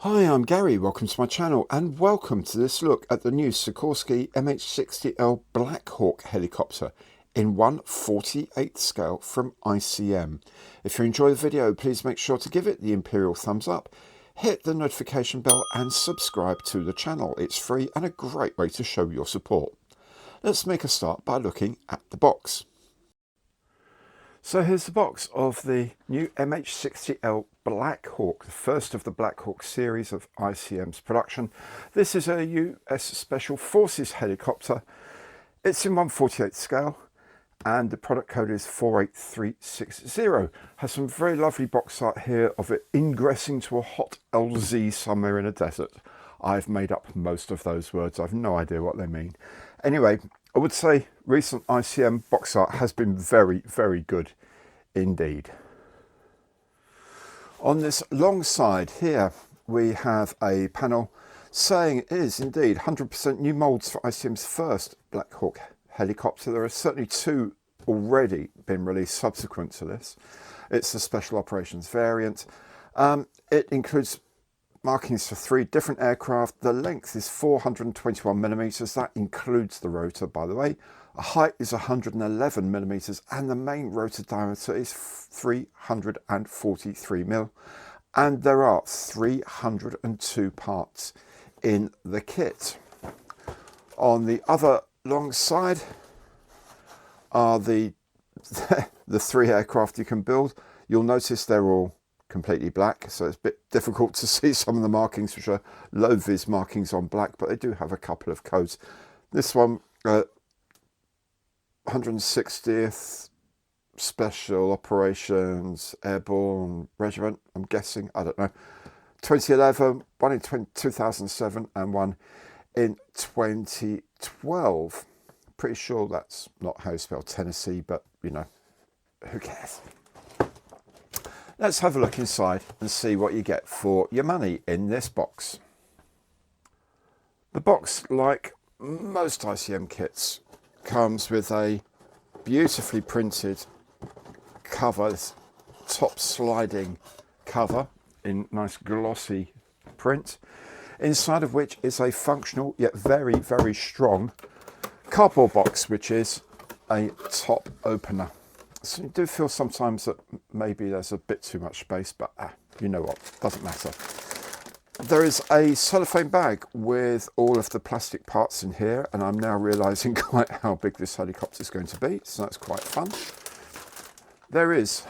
Hi, I'm Gary, welcome to my channel and welcome to this look at the new Sikorsky MH-60L Black Hawk helicopter in 1/48 scale from ICM. If you enjoy the video, please make sure to give it the imperial thumbs up, hit the notification bell and subscribe to the channel. It's free and a great way to show your support. Let's make a start by looking at the box. So here's the box of the new MH-60L Black Hawk, the first of the Black Hawk series of ICM's production. This is a US Special Forces helicopter. It's in 1/48 scale and the product code is 48360. Has some very lovely box art here of it ingressing to a hot LZ somewhere in a desert. I've made up most of those words. I've no idea what they mean. Anyway, I would say recent ICM box art has been very, very good indeed. On this long side here, we have a panel saying it is indeed 100% new moulds for ICM's first Black Hawk helicopter. There are certainly two already been released subsequent to this. It's the Special Operations variant. It includes markings for 3 different aircraft. The length is 421 millimeters. That includes the rotor, by the way. The height is 111 millimeters and the main rotor diameter is 343 mil. And there are 302 parts in the kit. On the other long side are the 3 aircraft you can build. You'll notice they're all completely black, so it's a bit difficult to see some of the markings, which are low vis markings on black, but they do have a couple of codes. This one, 160th Special Operations Airborne Regiment, I'm guessing, I don't know, 2011, one in 2007 and one in 2012. Pretty sure that's not how you spell Tennessee, but you know, who cares? Let's have a look inside and see what you get for your money in this box. The box, like most ICM kits, comes with a beautifully printed cover, this top sliding cover in nice glossy print, inside of which is a functional yet very, very strong cardboard box, which is a top opener. So you do feel sometimes that maybe there's a bit too much space, but you know what, doesn't matter. There is a cellophane bag with all of the plastic parts in here, and I'm now realizing quite how big this helicopter is going to be, so that's quite fun. There is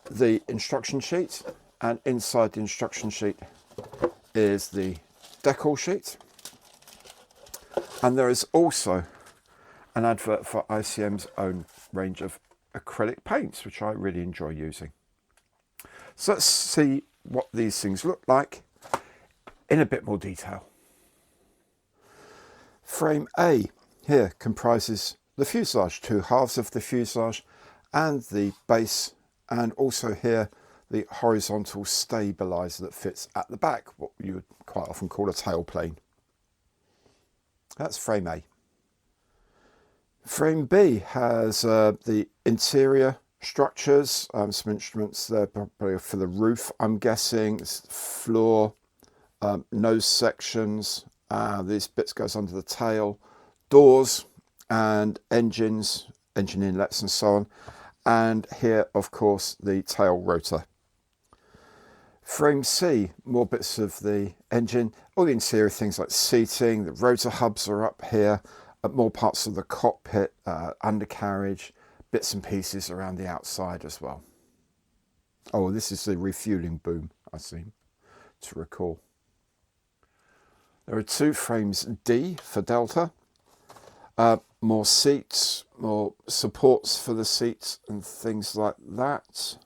the instruction sheet, and inside the instruction sheet is the decal sheet. And there is also an advert for ICM's own range of acrylic paints, which I really enjoy using. So let's see what these things look like in a bit more detail. Frame A here comprises the fuselage, 2 halves of the fuselage and the base, and also here the horizontal stabilizer that fits at the back, what you would quite often call a tail plane. That's frame A. Frame B has the interior structures, some instruments there probably for the roof, I'm guessing, floor, nose sections, these bits goes under the tail, doors and engines, engine inlets and so on, and here of course the tail rotor. Frame C, more bits of the engine, all the interior things like seating, the rotor hubs are up here, more parts of the cockpit, undercarriage, bits and pieces around the outside as well. Oh, this is the refueling boom, I seem to recall. There are 2 frames D for Delta, more seats, more supports for the seats and things like that.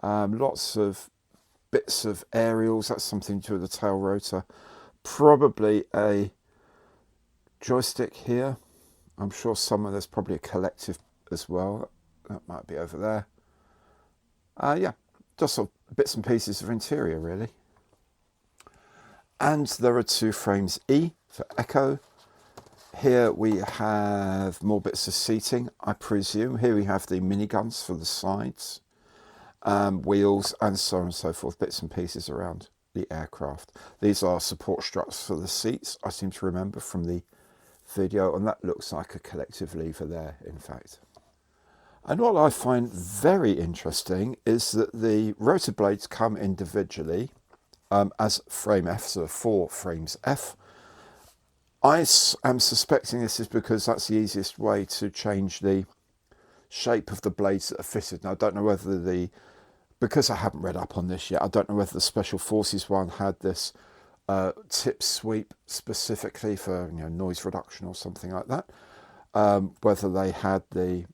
Lots of bits of aerials, that's something to do with the tail rotor. Probably a joystick here. I'm sure somewhere there's probably a collective as well. That might be over there. Yeah, just sort of bits and pieces of interior really. And there are 2 frames E for Echo. Here we have more bits of seating, I presume. Here we have the miniguns for the sides. wheels, and so on and so forth, bits and pieces around the aircraft. These are support struts for the seats, I seem to remember from the video, and that looks like a collective lever there, in fact. And what I find very interesting is that the rotor blades come individually as frame F, so 4 frames F. I am suspecting this is because that's the easiest way to change the shape of the blades that are fitted. Now, I don't know whether because I haven't read up on this yet, I don't know whether the Special Forces one had this tip sweep specifically for noise reduction or something like that. Whether they had the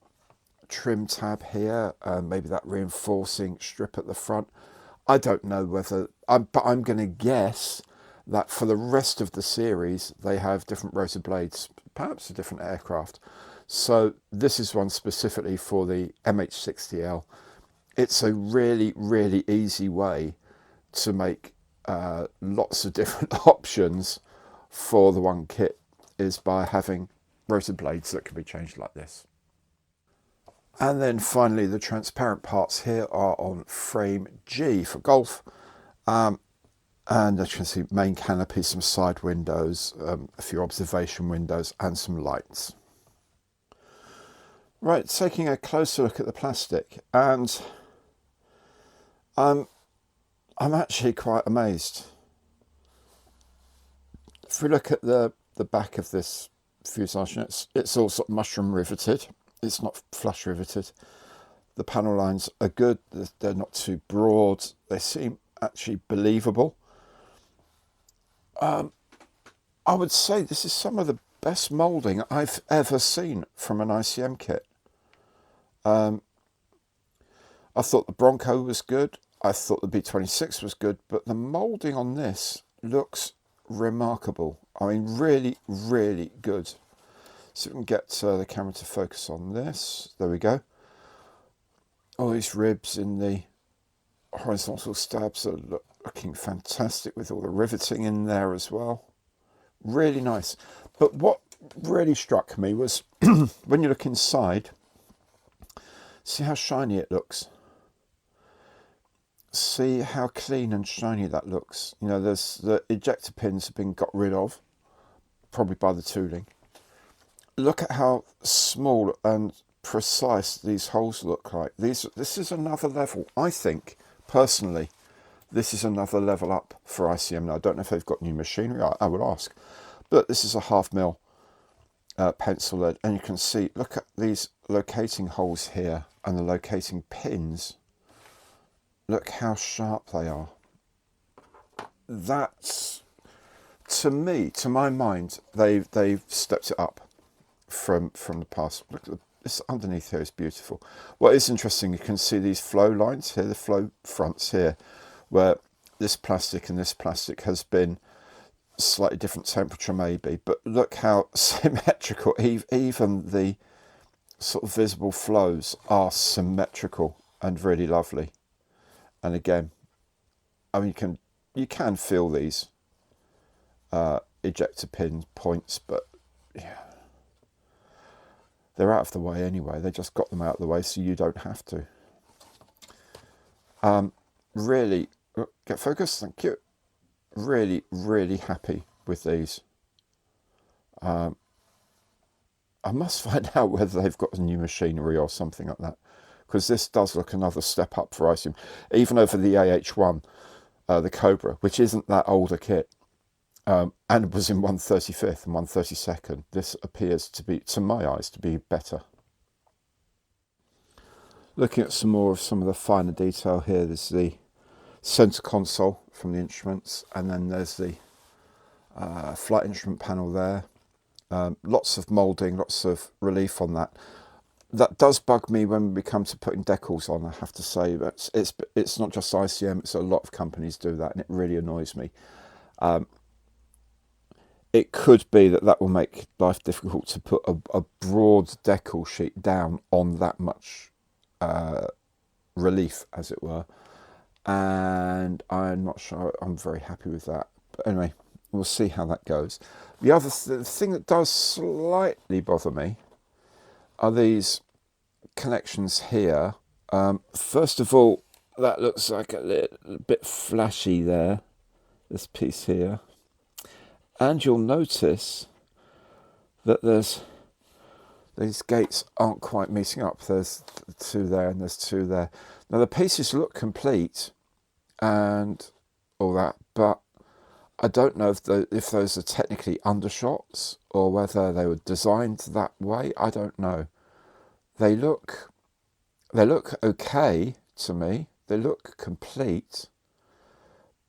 trim tab here, maybe that reinforcing strip at the front. I don't know whether, but I'm going to guess that for the rest of the series they have different rotor blades, perhaps a different aircraft. So this is one specifically for the MH-60L. It's a really, really easy way to make lots of different options for the one kit, is by having rotor blades that can be changed like this. And then finally, the transparent parts here are on frame G for golf. And as you can see, main canopy, some side windows, a few observation windows, and some lights. Right, taking a closer look at the plastic, and I'm actually quite amazed. If we look at the back of this fuselage, it's all sort of mushroom riveted. It's not flush riveted. The panel lines are good. They're not too broad. They seem actually believable. I would say this is some of the best moulding I've ever seen from an ICM kit. I thought the Bronco was good. I thought the B-26 was good, but the moulding on this looks remarkable. I mean, really, really good. So we can get the camera to focus on this. There we go. All these ribs in the horizontal stabs are looking fantastic, with all the riveting in there as well. Really nice. But what really struck me was when you look inside, see how shiny it looks. See how clean and shiny that looks. There's the ejector pins have been got rid of, probably by the tooling. Look at how small and precise these holes look like. This is another level. I think, personally, this is another level up for ICM. Now, I don't know if they've got new machinery. I would ask. But this is a 1/2 mil pencil lead. And you can see, look at these locating holes here and the locating pins. Look how sharp they are. That's, to me, to my mind, they've stepped it up from the past. Look at this underneath here is beautiful. What is interesting, you can see these flow lines here, the flow fronts here, where this plastic and this plastic has been slightly different temperature maybe, but look how symmetrical, even the sort of visible flows are symmetrical and really lovely. And again, I mean, you can feel these ejector pin points, but yeah, they're out of the way anyway. They just got them out of the way so you don't have to. Really, get focused, thank you. Really, really happy with these. I must find out whether they've got new machinery or something like that, because this does look another step up for ICM, even over the AH1, the Cobra, which isn't that older kit, and was in 135th and 132nd. This appears to be, to my eyes, to be better. Looking at some of the finer detail here, there's the center console from the instruments, and then there's the flight instrument panel there. Lots of moulding, lots of relief on that. That does bug me when we come to putting decals on, I have to say. But it's not just ICM, it's a lot of companies do that, and it really annoys me. It could be that will make life difficult to put a broad decal sheet down on that much relief, as it were. And I'm not sure I'm very happy with that. But anyway, we'll see how that goes. The other the thing that does slightly bother me are these connections here. First of all, that looks like a little bit flashy there, this piece here. And you'll notice that these gates aren't quite meeting up. There's two there and there's two there. Now the pieces look complete and all that, but I don't know if those are technically undershots or whether they were designed that way. I don't know. They look okay to me. They look complete,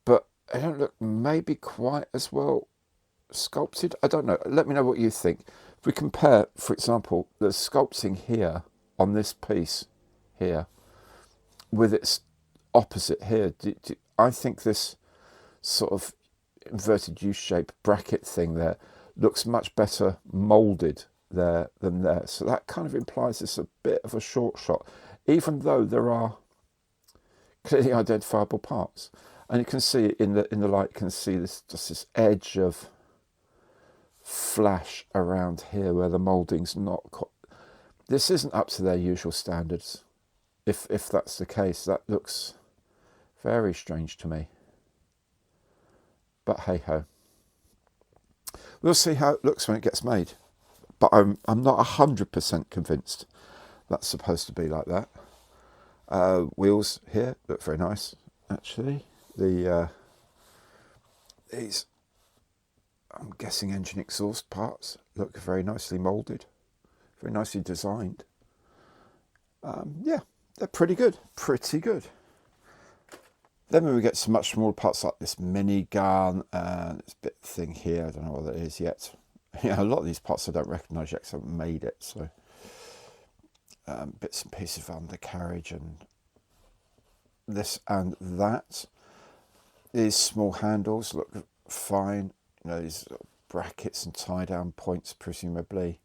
but they don't look maybe quite as well sculpted. I don't know. Let me know what you think. If we compare, for example, the sculpting here on this piece here with its opposite here, I think this sort of inverted U-shaped bracket thing there looks much better moulded there than there. So that kind of implies it's a bit of a short shot, even though there are clearly identifiable parts. And you can see in the light, you can see this edge of flash around here where the moulding's not quite. This isn't up to their usual standards. If that's the case, that looks very strange to me. But hey ho. We'll see how it looks when it gets made. But I'm not 100% convinced that's supposed to be like that. Wheels here look very nice, actually. These, I'm guessing, engine exhaust parts look very nicely moulded, very nicely designed. Yeah, they're pretty good, pretty good. Then when we get to much smaller parts like this mini gun and this bit thing here, I don't know what that is yet. Yeah, a lot of these parts I don't recognise yet because I haven't made it. So bits and pieces of undercarriage and this and that. These small handles look fine. You know, these brackets and tie down points, presumably.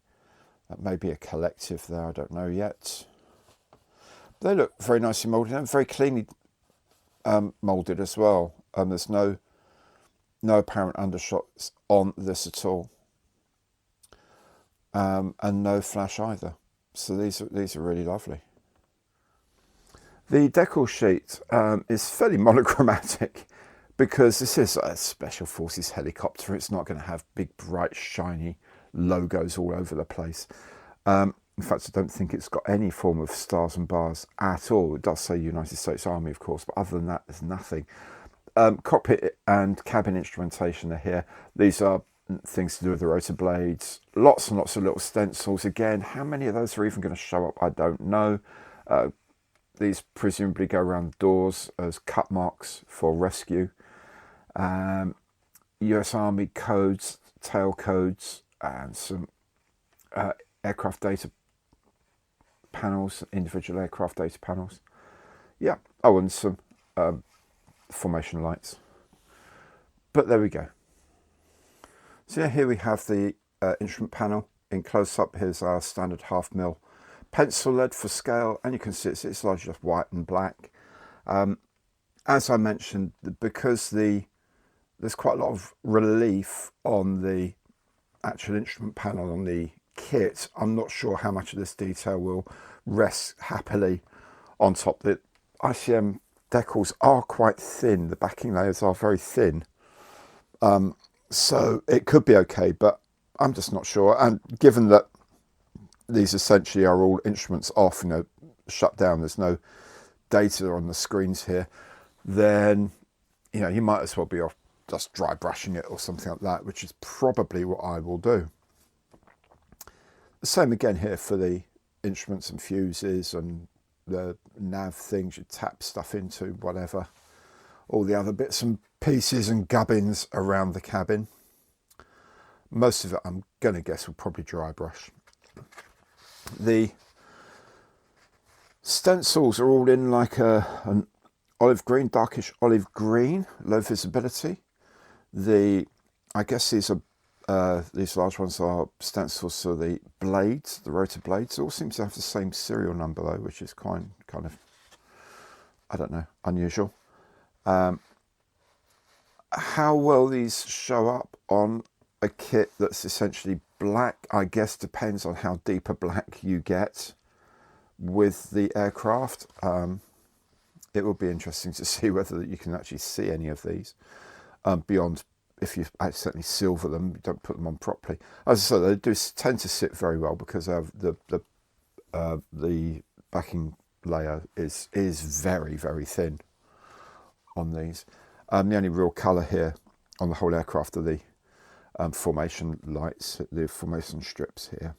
That may be a collective there, I don't know yet. They look very nicely moulded and very cleanly moulded as well. There's no apparent undershots on this at all, and no flash either. So these are really lovely. The decal sheet is fairly monochromatic because this is a Special Forces helicopter. It's not going to have big, bright, shiny logos all over the place. In fact, I don't think it's got any form of stars and bars at all. It does say United States Army, of course, but other than that, there's nothing. Cockpit and cabin instrumentation are here. These are things to do with the rotor blades. Lots and lots of little stencils. Again, how many of those are even going to show up, I don't know. These presumably go around the doors as cut marks for rescue. US Army codes, tail codes, and some aircraft data panels, individual aircraft data panels. Yeah, oh, and some formation lights. But there we go. So yeah, here we have the instrument panel in close up. Here's our standard 1/2 mil pencil lead for scale, and you can see it's largely just white and black. As I mentioned, because there's quite a lot of relief on the actual instrument panel on the kit, I'm not sure how much of this detail will rest happily on top. The ICM decals are quite thin. The backing layers are very thin. So it could be okay, but I'm just not sure. And given that these essentially are all instruments off, you know, shut down, there's no data on the screens here, then, you know, you might as well be off just dry brushing it or something like that, which is probably what I will do. The same again here for the instruments and fuses and the nav things you tap stuff into, whatever. All the other bits and pieces and gubbins around the cabin. Most of it, I'm going to guess, will probably dry brush. The stencils are all in like an olive green, darkish olive green, low visibility. I guess these large ones are stencils for the blades, the rotor blades. They all seem to have the same serial number though, which is kind of, I don't know, unusual. How well these show up on a kit that's essentially black, I guess, depends on how deep a black you get with the aircraft. it will be interesting to see whether you can actually see any of these beyond if you accidentally silver them, you don't put them on properly. As I said, they do tend to sit very well because of the backing layer is very, very thin on these. The only real colour here on the whole aircraft are the formation lights, the formation strips here.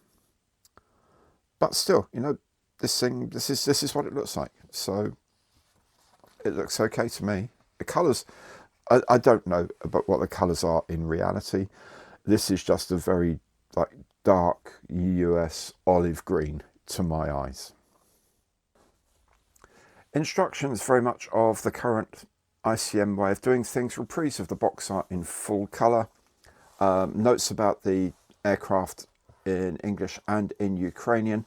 But still, you know, this is what it looks like. So it looks okay to me. The colours, I don't know about what the colours are in reality. This is just a very like dark US olive green to my eyes. Instructions very much of the current ICM way of doing things. Reprise of the box art in full colour. Notes about the aircraft in English and in Ukrainian,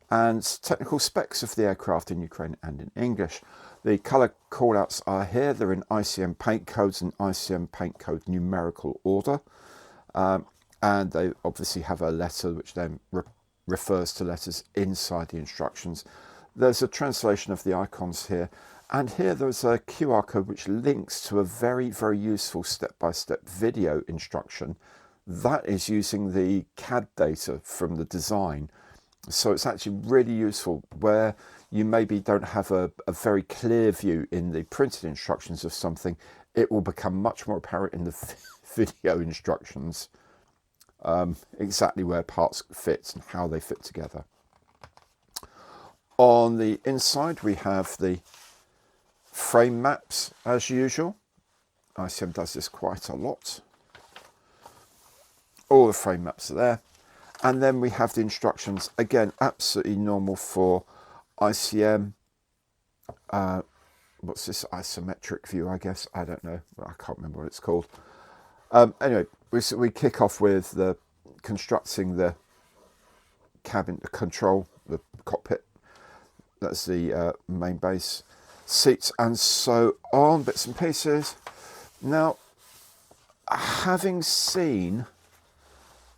and technical specs of the aircraft in Ukrainian and in English. The colour callouts are here. They're in ICM paint codes and ICM paint code numerical order. And they obviously have a letter which then refers to letters inside the instructions. There's a translation of the icons here. And here there's a QR code which links to a very, very useful step-by-step video instruction. That is using the CAD data from the design. So it's actually really useful where you maybe don't have a very clear view in the printed instructions of something. It will become much more apparent in the video instructions exactly where parts fit and how they fit together. On the inside we have the frame maps as usual. ICM does this quite a lot. All the frame maps are there. And then we have the instructions, again, absolutely normal for ICM. What's this? Isometric view, I guess. I don't know. I can't remember what it's called. Anyway, we kick off with the constructing the cabin, the control, the cockpit. That's the main base. Seats and so on, bits and pieces. Now, having seen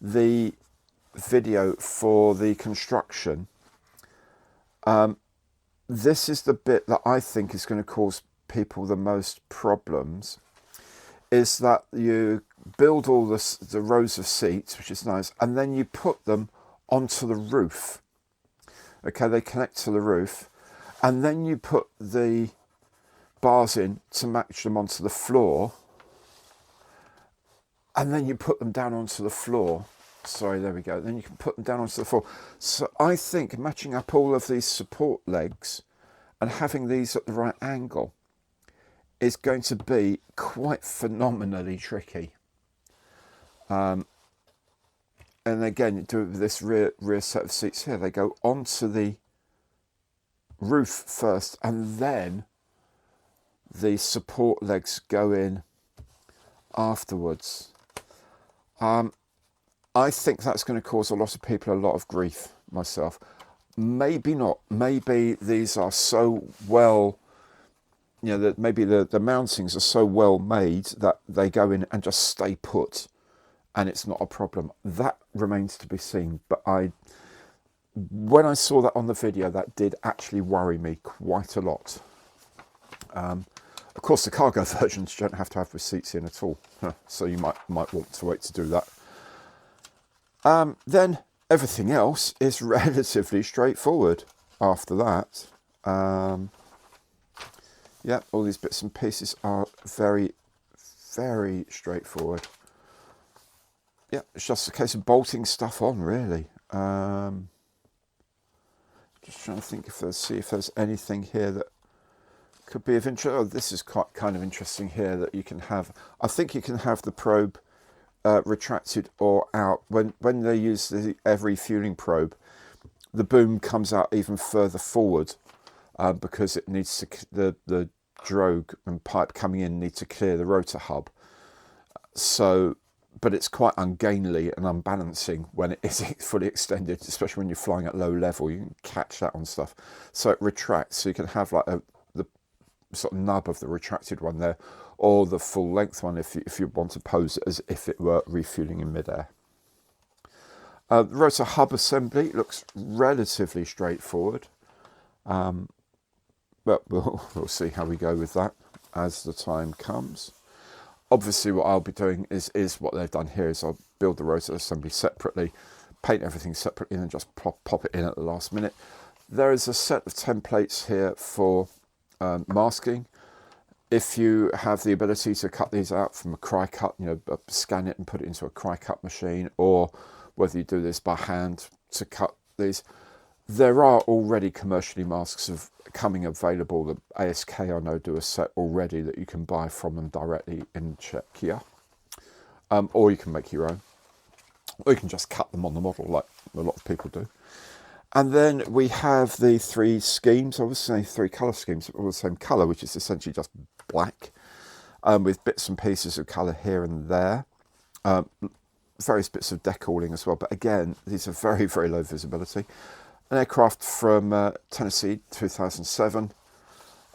the video for the construction, this is the bit that I think is going to cause people the most problems, is that you build all the rows of seats, which is nice, and then you put them onto the roof. Okay, they connect to the roof, and then you put the bars in to match them onto the floor, and then you put them down onto the floor. Sorry, there we go. Then you can put them down onto the floor. So I think matching up all of these support legs and having these at the right angle is going to be quite phenomenally tricky. And again, you do it with this rear set of seats here. They go onto the roof first, and then the support legs go in afterwards. I think that's going to cause a lot of people a lot of grief, myself. Maybe not. Maybe these are so well, you know, that maybe the mountings are so well made that they go in and just stay put and it's not a problem. That remains to be seen. But when I saw that on the video, that did actually worry me quite a lot. Of course, the cargo versions don't have to have the seats in at all. So you might want to wait to do that. Then everything else is relatively straightforward after that. Yeah, all these bits and pieces are very, very straightforward. Yeah, it's just a case of bolting stuff on, really. Just trying to think see if there's anything here that could be of interest. Oh, this is quite kind of interesting here that you can have. I think you can have the probe retracted or out. When they use the air refueling probe, the boom comes out even further forward because it needs to the drogue and pipe coming in need to clear the rotor hub. So, but it's quite ungainly and unbalancing when it is fully extended, especially when you're flying at low level. You can catch that on stuff. So it retracts, so you can have like the sort of nub of the retracted one there, or the full length one if you want to pose it as if it were refueling in midair. The rotor hub assembly looks relatively straightforward. but we'll see how we go with that as the time comes. Obviously what I'll be doing is what they've done here, is I'll build the rotor assembly separately, paint everything separately, and then just pop it in at the last minute. There is a set of templates here for masking. If you have the ability to cut these out from a cry cut, scan it and put it into a cry cut machine, or whether you do this by hand to cut these, there are already commercially masks coming available. The ASK, I know, do a set already that you can buy from them directly in Czechia, or you can make your own, or you can just cut them on the model like a lot of people do. And then we have the 3 schemes, obviously 3 colour schemes, all the same colour, which is essentially just black, with bits and pieces of colour here and there. Various bits of decaling as well, but again, these are very, very low visibility. An aircraft from Tennessee, 2007.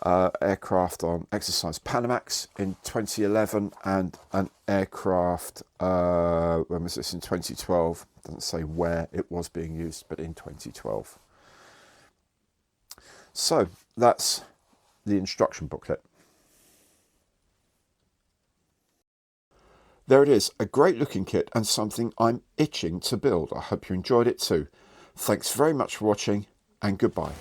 Aircraft on exercise Panamax in 2011, and an aircraft, when was this, in 2012. Doesn't say where it was being used, but in 2012. So that's the instruction booklet. There it is, a great looking kit and something I'm itching to build. I hope you enjoyed it too. Thanks very much for watching, and goodbye.